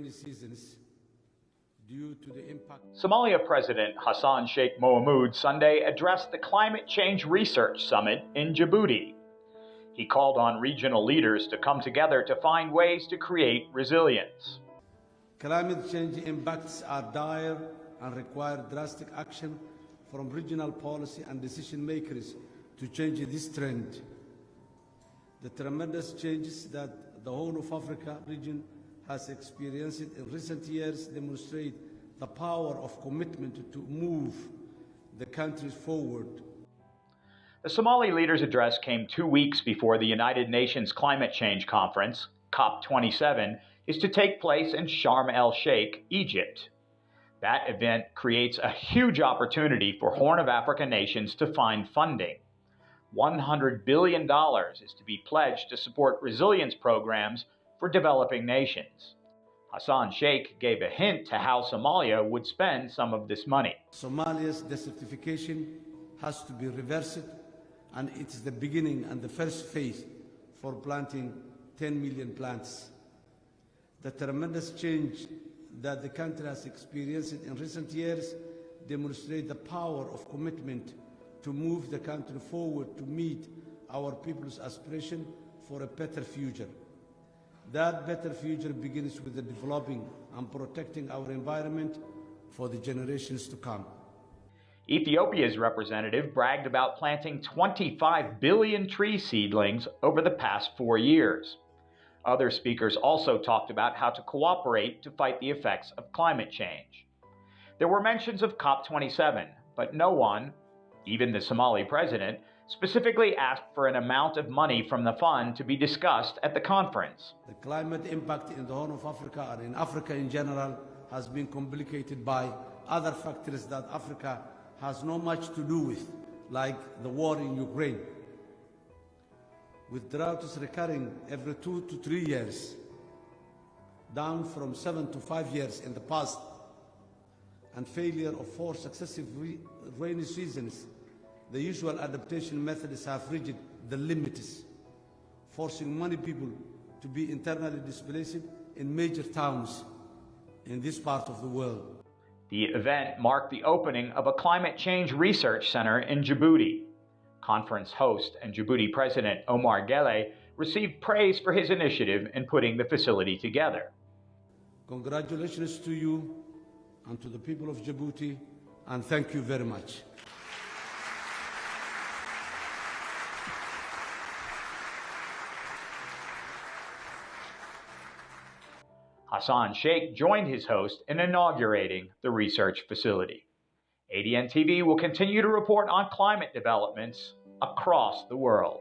rainy seasons due to the impact. Somalia President Hassan Sheikh Mohamud Sunday addressed the Climate Change Research Summit in Djibouti. He called on regional leaders to come together to find ways to create resilience. Climate change impacts are dire and require drastic action from regional policy and decision makers to change this trend. The tremendous changes that the Horn of Africa region has experienced in recent years demonstrate the power of commitment to move the countries forward. The Somali leader's address came 2 weeks before the United Nations Climate Change Conference, COP27, is to take place in Sharm el-Sheikh, Egypt. That event creates a huge opportunity for Horn of Africa nations to find funding. $100 billion is to be pledged to support resilience programs for developing nations. Hassan Sheikh gave a hint to how Somalia would spend some of this money. Somalia's desertification has to be reversed, and it's the beginning and the first phase for planting 10 million plants. The tremendous change that the country has experienced in recent years demonstrate the power of commitment to move the country forward to meet our people's aspiration for a better future. That better future begins with the developing and protecting our environment for the generations to come. Ethiopia's representative bragged about planting 25 billion tree seedlings over the past 4 years. Other speakers also talked about how to cooperate to fight the effects of climate change. There were mentions of COP27, but no one, even the Somali president, specifically asked for an amount of money from the fund to be discussed at the conference. The climate impact in the Horn of Africa and in Africa in general has been complicated by other factors that Africa has not much to do with, like the war in Ukraine. With droughts recurring every 2 to 3 years, down from 7 to 5 years in the past, and failure of 4 successive rainy seasons, the usual adaptation methods have reached the limits, forcing many people to be internally displaced in major towns in this part of the world. The event marked the opening of a climate change research center in Djibouti. Conference host and Djibouti President Omar Gele received praise for his initiative in putting the facility together. Congratulations to you and to the people of Djibouti, and thank you very much. Hassan Sheikh joined his host in inaugurating the research facility. ADN TV will continue to report on climate developments across the world.